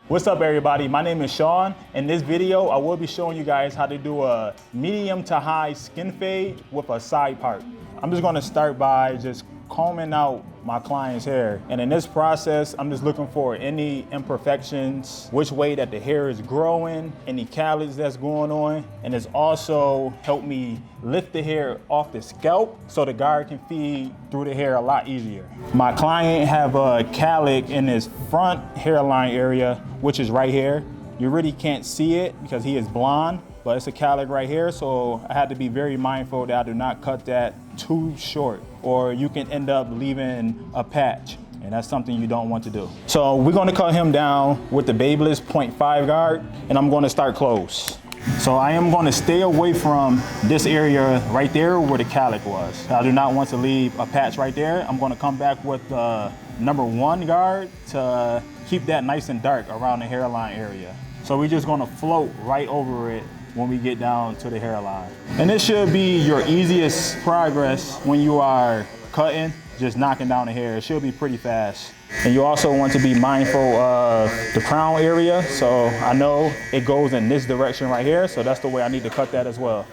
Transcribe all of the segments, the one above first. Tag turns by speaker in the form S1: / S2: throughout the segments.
S1: What's up everybody, my name is Shawn. In this video, I will be showing you guys how to do a medium to high skin fade with a side part. I'm just gonna start by just combing out my client's hair. And in this process, I'm just looking for any imperfections, which way that the hair is growing, any cowlicks that's going on. And it's also helped me lift the hair off the scalp so the guard can feed through the hair a lot easier. My client have a cowlick in his front hairline area, which is right here. You really can't see it because he is blonde, but it's a cowlick right here, so I had to be very mindful that I do not cut that too short, or you can end up leaving a patch, and that's something you don't want to do. So we're gonna cut him down with the Babyliss 0.5 guard, and I'm gonna start close. So I am gonna stay away from this area right there where the cowlick was. I do not want to leave a patch right there. I'm gonna come back with the number 1 guard to keep that nice and dark around the hairline area. So we're just gonna float right over it when we get down to the hairline. And this should be your easiest progress when you are cutting, just knocking down the hair. It should be pretty fast. And you also want to be mindful of the crown area. So I know it goes in this direction right here, so that's the way I need to cut that as well.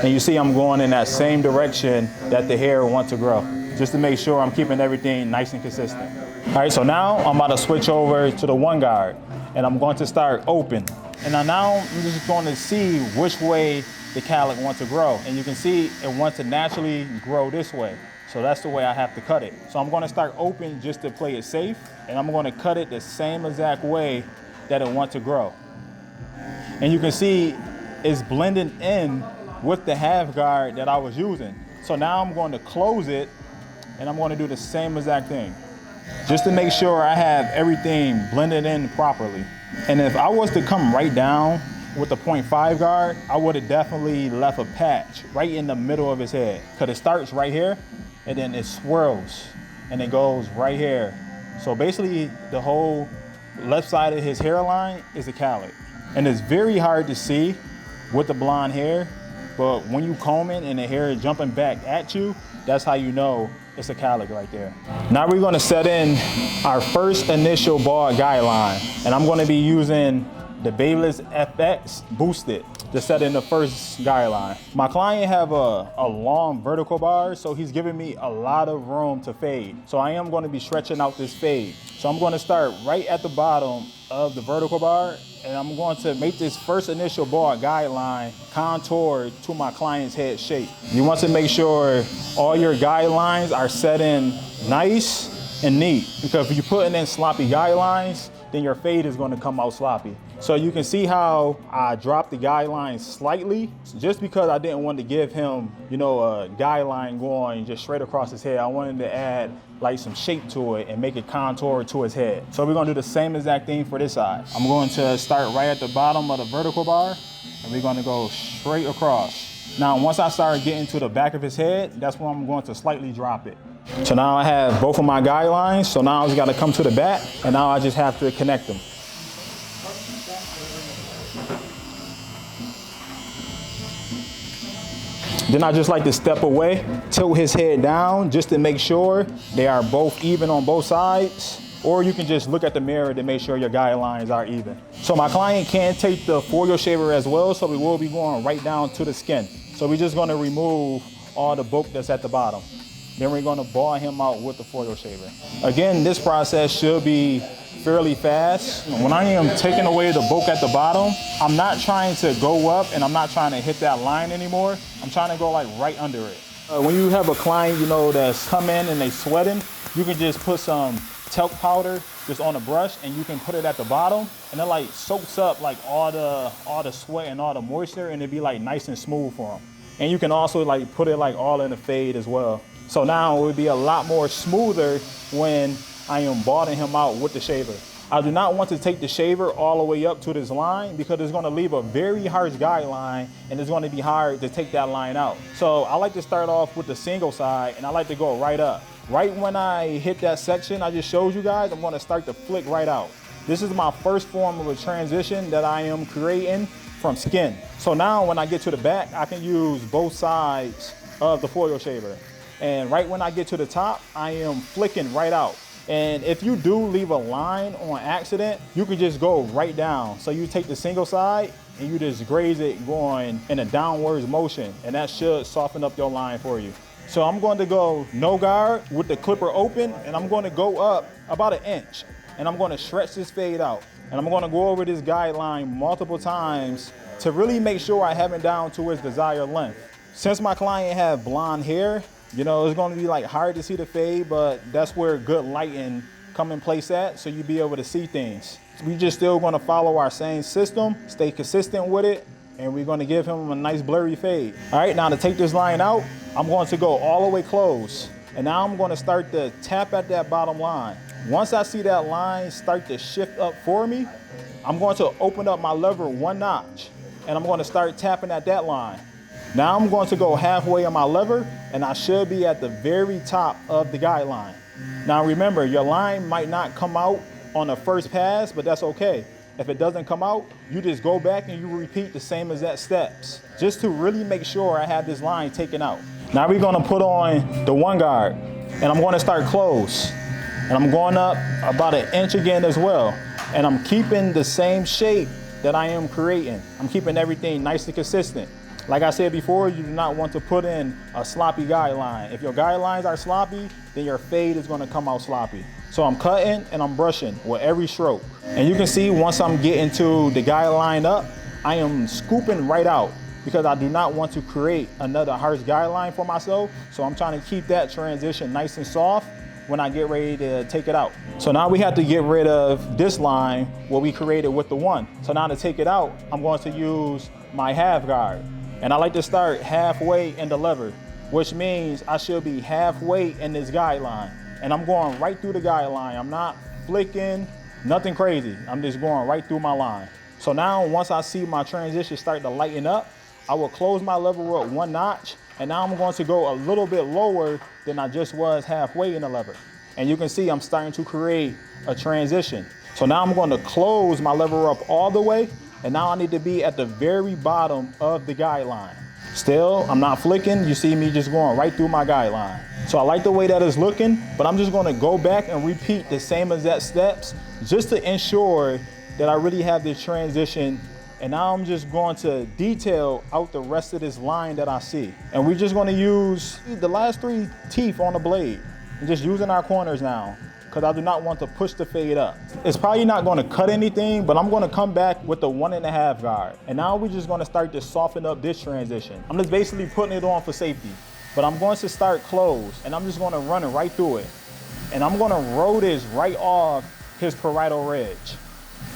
S1: And you see I'm going in that same direction that the hair wants to grow, just to make sure I'm keeping everything nice and consistent. All right, so now I'm about to switch over to the 1 guard, and I'm going to start open. And now I'm just going to see which way the cowlick wants to grow. And you can see it wants to naturally grow this way. So that's the way I have to cut it. So I'm going to start open just to play it safe. And I'm going to cut it the same exact way that it wants to grow. And you can see it's blending in with the half guard that I was using. So now I'm going to close it, and I'm going to do the same exact thing, just to make sure I have everything blended in properly. And if I was to come right down with the 0.5 guard, I would have definitely left a patch right in the middle of his head, because it starts right here and then it swirls and it goes right here. So basically the whole left side of his hairline is a cowlick. And it's very hard to see with the blonde hair, but when you comb it and the hair is jumping back at you, that's how you know it's a cowlick right there. Now we're gonna set in our first initial bald guideline, and I'm gonna be using the Babyliss FX Boosted to set in the first guideline. My client have a long vertical bar, so he's giving me a lot of room to fade. So I am gonna be stretching out this fade. So I'm gonna start right at the bottom of the vertical bar, and I'm going to make this first initial bald guideline contour to my client's head shape. You want to make sure all your guidelines are set in nice and neat, because if you're putting in sloppy guidelines, then your fade is going to come out sloppy. So you can see how I dropped the guideline slightly, just because I didn't want to give him, you know, a guideline going just straight across his head. I wanted to add like some shape to it and make it contour to his head. So we're gonna do the same exact thing for this side. I'm going to start right at the bottom of the vertical bar, and we're gonna go straight across. Now, once I start getting to the back of his head, that's when I'm going to slightly drop it. So now I have both of my guidelines, so now I just gotta come to the back, and now I just have to connect them. Then I just like to step away, tilt his head down just to make sure they are both even on both sides. Or you can just look at the mirror to make sure your guidelines are even. So my client can take the foil shaver as well, so we will be going right down to the skin. So we're just gonna remove all the bulk that's at the bottom. Then we're gonna ball him out with the foil shaver. Again, this process should be fairly fast. When I am taking away the bulk at the bottom, I'm not trying to go up and I'm not trying to hit that line anymore. I'm trying to go like right under it. When you have a client, you know, that's come in and they sweating, you can just put some talc powder just on a brush, and you can put it at the bottom, and it like soaks up like all the sweat and all the moisture, and it'd be like nice and smooth for them. And you can also like put it like all in the fade as well. So now it would be a lot more smoother when I am balding him out with the shaver. I do not want to take the shaver all the way up to this line, because it's going to leave a very harsh guideline, and it's going to be hard to take that line out. So I like to start off with the single side, and I like to go right up. Right when I hit that section I just showed you guys, I'm going to start to flick right out. This is my first form of a transition that I am creating from skin. So now when I get to the back, I can use both sides of the foil shaver. And right when I get to the top, I am flicking right out. And if you do leave a line on accident, you can just go right down. So you take the single side and you just graze it going in a downwards motion, and that should soften up your line for you. So I'm going to go no guard with the clipper open, and I'm going to go up about 1 inch, and I'm going to stretch this fade out. And I'm going to go over this guideline multiple times to really make sure I have it down to its desired length. Since my client have blonde hair, you know, it's going to be like hard to see the fade, but that's where good lighting come in place at, so you be able to see things. We just still going to follow our same system, stay consistent with it, and we're going to give him a nice blurry fade. All right, now to take this line out, I'm going to go all the way close. And now I'm going to start to tap at that bottom line. Once I see that line start to shift up for me, I'm going to open up my lever 1 notch, and I'm going to start tapping at that line. Now I'm going to go halfway on my lever, and I should be at the very top of the guideline. Now remember, your line might not come out on the first pass, but that's okay. If it doesn't come out, you just go back and you repeat the same exact steps, just to really make sure I have this line taken out. Now we're gonna put on the 1 guard, and I'm gonna start close. And I'm going up about 1 inch again as well. And I'm keeping the same shape that I am creating. I'm keeping everything nice and consistent. Like I said before, you do not want to put in a sloppy guideline. If your guidelines are sloppy, then your fade is gonna come out sloppy. So I'm cutting and I'm brushing with every stroke. And you can see once I'm getting to the guideline up, I am scooping right out because I do not want to create another harsh guideline for myself. So I'm trying to keep that transition nice and soft when I get ready to take it out. So now we have to get rid of this line, what we created with the 1. So now to take it out, I'm going to use my half guard. And I like to start halfway in the lever, which means I should be halfway in this guideline. And I'm going right through the guideline. I'm not flicking, nothing crazy. I'm just going right through my line. So now once I see my transition start to lighten up, I will close my lever up 1 notch, and now I'm going to go a little bit lower than I just was halfway in the lever. And you can see I'm starting to create a transition. So now I'm going to close my lever up all the way, and now I need to be at the very bottom of the guideline. Still, I'm not flicking. You see me just going right through my guideline. So I like the way that it's looking, but I'm just going to go back and repeat the same exact steps just to ensure that I really have this transition. And now I'm just going to detail out the rest of this line that I see. And we're just going to use the last 3 teeth on the blade and just using our corners now, because I do not want to push the fade up. It's probably not going to cut anything, but I'm going to come back with the 1.5 guard. And now we're just going to start to soften up this transition. I'm just basically putting it on for safety, but I'm going to start close, and I'm just going to run it right through it. And I'm going to roll this right off his parietal ridge.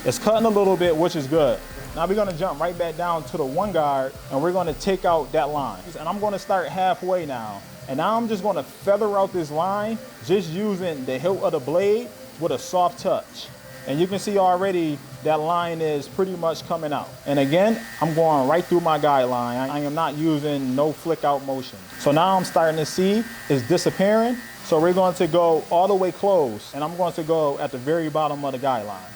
S1: It's cutting a little bit, which is good. Now we're going to jump right back down to the 1 guard, and we're going to take out that line. And I'm going to start halfway now. And now I'm just going to feather out this line, just using the hilt of the blade with a soft touch. And you can see already that line is pretty much coming out. And again, I'm going right through my guideline. I am not using no flick out motion. So now I'm starting to see it's disappearing. So we're going to go all the way close, and I'm going to go at the very bottom of the guideline.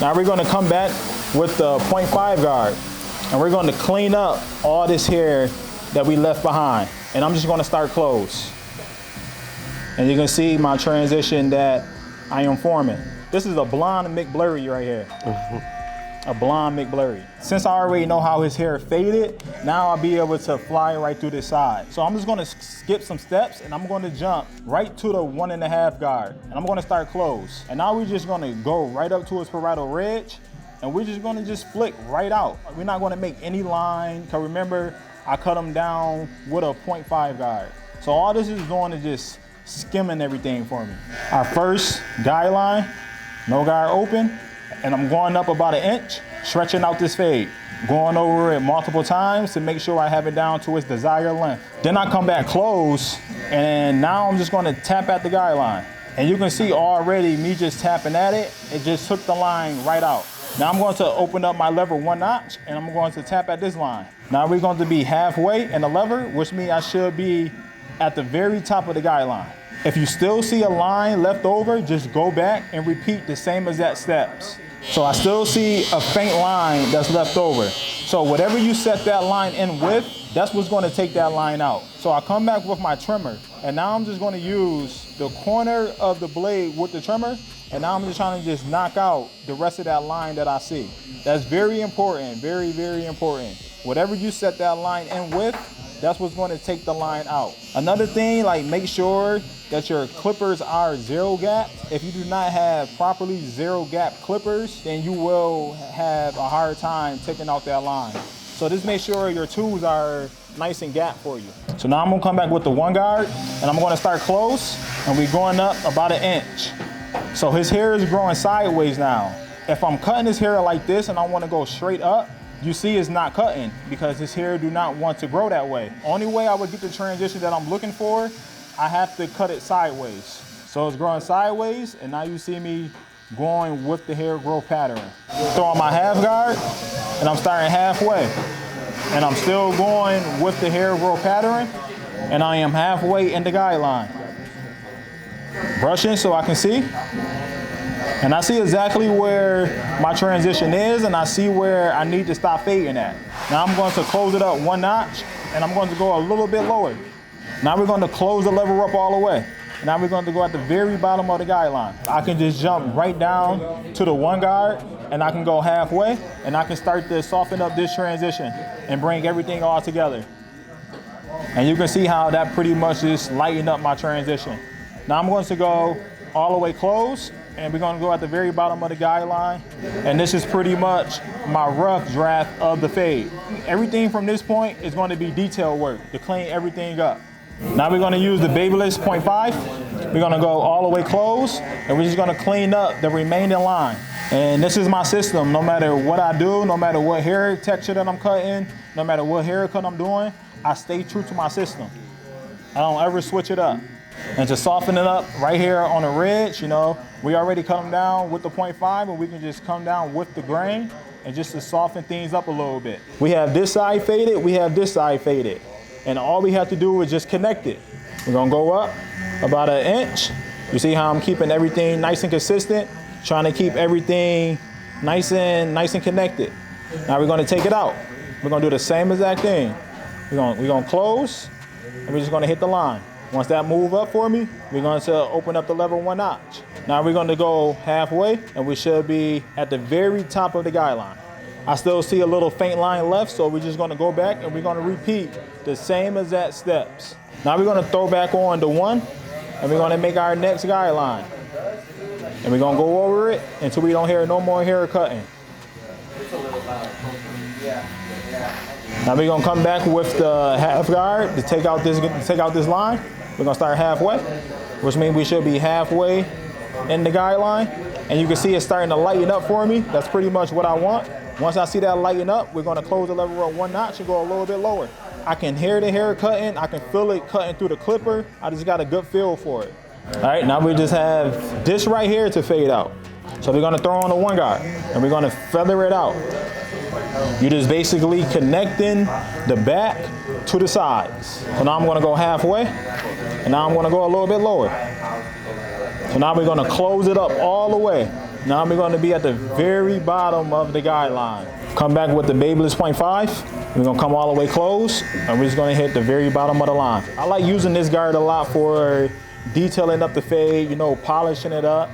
S1: Now we're going to come back with the 0.5 guard, and we're going to clean up all this hair that we left behind. And I'm just going to start close. And you can see my transition that I am forming. This is a blonde McBlurry right here. A blonde McBlurry. Since I already know how his hair faded, now I'll be able to fly right through this side. So I'm just going to skip some steps, and I'm going to jump right to the 1.5 guard. And I'm going to start close. And now we're just going to go right up to his parietal ridge, and we're just going to just flick right out. We're not going to make any line, because remember, I cut him down with a 0.5 guard. So all this is doing is just skimming everything for me. Our first guideline, no guard open, and I'm going up about 1 inch, stretching out this fade, going over it multiple times to make sure I have it down to its desired length. Then I come back close, and now I'm just going to tap at the guideline. And you can see already me just tapping at it, it just took the line right out. Now I'm going to open up my lever 1 notch, and I'm going to tap at this line. Now we're going to be halfway in the lever, which means I should be at the very top of the guideline. If you still see a line left over, just go back and repeat the same exact steps. So I still see a faint line that's left over. So whatever you set that line in with, that's what's going to take that line out. So I come back with my trimmer, and now I'm just going to use the corner of the blade with the trimmer, and now I'm just trying to just knock out the rest of that line that I see. That's very important, very, very important. Whatever you set that line in with, that's what's going to take the line out. Another thing, like make sure that your clippers are zero gap. If you do not have properly zero gap clippers, then you will have a hard time taking out that line. So just make sure your tools are nice and gap for you. So now I'm gonna come back with the one guard, and I'm gonna start close, and we're going up about 1 inch. So his hair is growing sideways now. If I'm cutting his hair like this and I wanna go straight up, you see it's not cutting because his hair do not want to grow that way. Only way I would get the transition that I'm looking for, I have to cut it sideways. So it's growing sideways, and now you see me going with the hair growth pattern. Throwing my half guard, and I'm starting halfway. And I'm still going with the hair growth pattern, and I am halfway in the guideline. Brushing so I can see. And I see exactly where my transition is, and I see where I need to stop fading at. Now I'm going to close it up 1 notch, and I'm going to go a little bit lower. Now we're going to close the lever up all the way. Now we're going to go at the very bottom of the guideline. I can just jump right down to the one guard, and I can go halfway, and I can start to soften up this transition and bring everything all together. And you can see how that pretty much just lightened up my transition. Now I'm going to go all the way close, and we're going to go at the very bottom of the guideline. And this is pretty much my rough draft of the fade. Everything from this point is going to be detail work to clean everything up. Now we're going to use the Babyliss 0.5. We're going to go all the way close, and we're just going to clean up the remaining line. And this is my system. No matter what I do, no matter what hair texture that I'm cutting, no matter what haircut I'm doing, I stay true to my system. I don't ever switch it up. And to soften it up right here on the ridge, you know, we already cut them down with the 0.5, and we can just come down with the grain and just to soften things up a little bit. We have this side faded, we have this side faded. And all we have to do is just connect it. We're gonna go up about 1 inch. You see how I'm keeping everything nice and consistent, trying to keep everything nice and connected. Now we're gonna take it out. We're gonna do the same exact thing. We're gonna close, and we're just gonna hit the line. Once that move up for me, we're going to open up the lever 1 notch. Now we're going to go halfway, and we should be at the very top of the guideline. I still see a little faint line left, so we're just going to go back, and we're going to repeat the same exact steps. Now we're going to throw back on the 1, and we're going to make our next guideline. And we're going to go over it until we don't hear no more hair cutting. Now we're going to come back with the half guard to take out this line. We're gonna start halfway, which means we should be halfway in the guideline. And you can see it's starting to lighten up for me. That's pretty much what I want. Once I see that lighten up, we're gonna close the lever up 1 notch and go a little bit lower. I can hear the hair cutting. I can feel it cutting through the clipper. I just got a good feel for it. All right, now we just have this right here to fade out. So we're gonna throw on the 1 guard, and we're gonna feather it out. You're just basically connecting the back to the sides. So now I'm gonna go halfway, and now I'm gonna go a little bit lower. So now we're gonna close it up all the way. Now we're gonna be at the very bottom of the guideline. Come back with the Babyliss 0.5. We're gonna come all the way close, and we're just gonna hit the very bottom of the line. I like using this guard a lot for detailing up the fade, you know, polishing it up.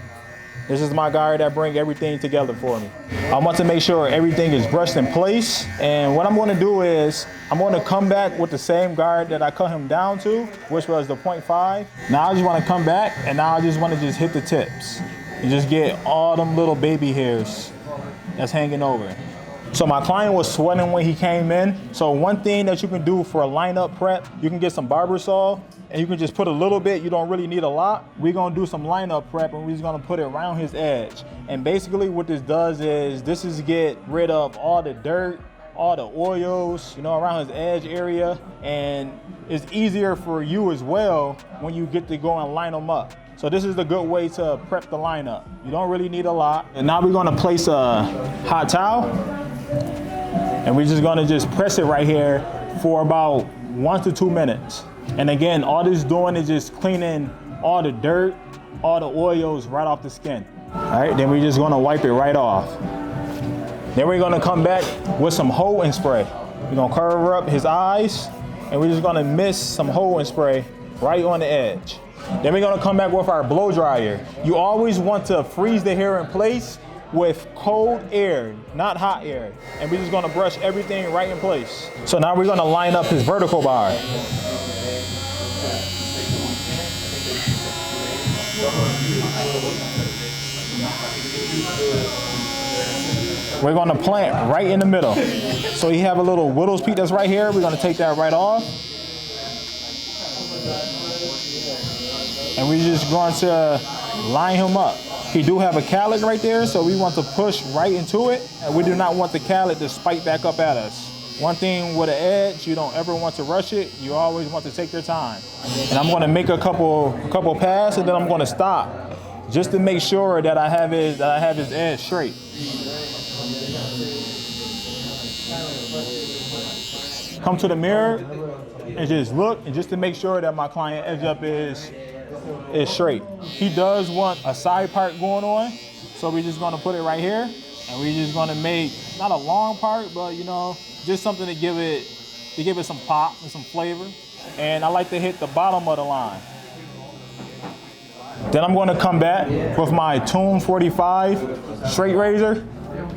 S1: This is my guard that brings everything together for me. I want to make sure everything is brushed in place. And what I'm gonna do is, I'm gonna come back with the same guard that I cut him down to, which was the 0.5. Now I just wanna come back, and now I just wanna just hit the tips. And just get all them little baby hairs that's hanging over. So my client was sweating when he came in. So one thing that you can do for a lineup prep, you can get some barber saw, and you can just put a little bit. You don't really need a lot. We're gonna do some lineup prep, and we're just gonna put it around his edge. And basically what this does is, this is get rid of all the dirt, all the oils, you know, around his edge area. And it's easier for you as well when you get to go and line them up. So this is a good way to prep the lineup. You don't really need a lot. And now we're gonna place a hot towel, and we're just gonna just press it right here for about 1 to 2 minutes. And again, all this doing is just cleaning all the dirt, all the oils right off the skin. All right, then we're just gonna wipe it right off. Then we're gonna come back with some hold-in spray. We're gonna cover up his eyes, and we're just gonna mist some hold-in spray right on the edge. Then we're gonna come back with our blow dryer. You always want to freeze the hair in place with cold air, not hot air. And we're just gonna brush everything right in place. So now we're gonna line up his vertical bar. We're gonna plant right in the middle. So you have a little widow's peak that's right here. We're gonna take that right off. And we're just going to line him up. He do have a cowlick right there, so we want to push right into it. And we do not want the cowlick to spike back up at us. One thing with an edge, you don't ever want to rush it. You always want to take your time. And I'm gonna make a couple passes, and then I'm gonna stop, just to make sure that I have his edge straight. Come to the mirror and just look, and just to make sure that my client edge up is straight. He does want a side part going on, so we're just gonna put it right here, and we're just gonna make not a long part, but you know, just something to give it some pop and some flavor. And I like to hit the bottom of the line. Then I'm gonna come back with my Tune 45 straight razor,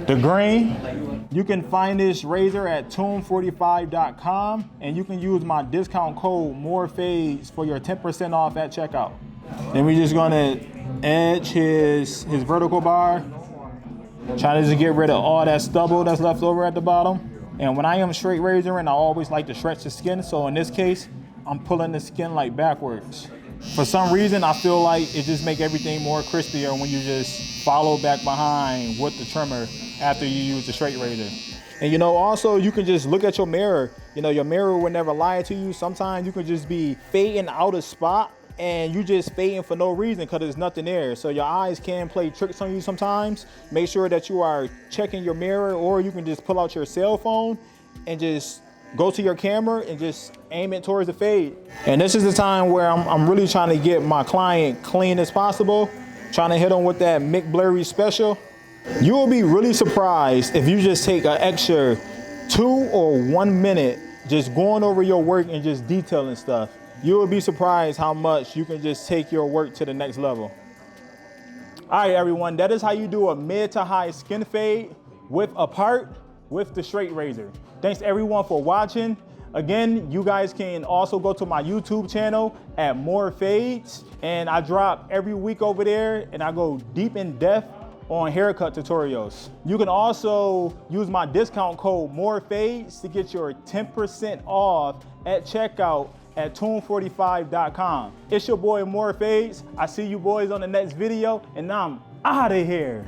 S1: the green. You can find this razor at tune45.com, and you can use my discount code MooreFades for your 10% off at checkout. Then we're just gonna edge his vertical bar. Try to just get rid of all that stubble that's left over at the bottom. And when I am straight razoring, I always like to stretch the skin. So in this case, I'm pulling the skin like backwards. For some reason, I feel like it just makes everything more crispier when you just follow back behind with the trimmer after you use the straight razor. And you know, also you can just look at your mirror. You know, your mirror will never lie to you. Sometimes you can just be fading out of spot, and you just fading for no reason because there's nothing there. So your eyes can play tricks on you sometimes. Make sure that you are checking your mirror, or you can just pull out your cell phone and just go to your camera and just aim it towards the fade. And this is the time where I'm really trying to get my client clean as possible, trying to hit them with that Mick Blurry special. You will be really surprised if you just take an extra 2 or 1 minute just going over your work and just detailing stuff. You will be surprised how much you can just take your work to the next level. All right, everyone, that is how you do a mid to high skin fade with a part with the straight razor. Thanks everyone for watching. Again, you guys can also go to my YouTube channel at MooreFades, and I drop every week over there, and I go deep in depth on haircut tutorials. You can also use my discount code MooreFades to get your 10% off at checkout at tune45.com. It's your boy MooreFades. I see you boys on the next video, and I'm out of here.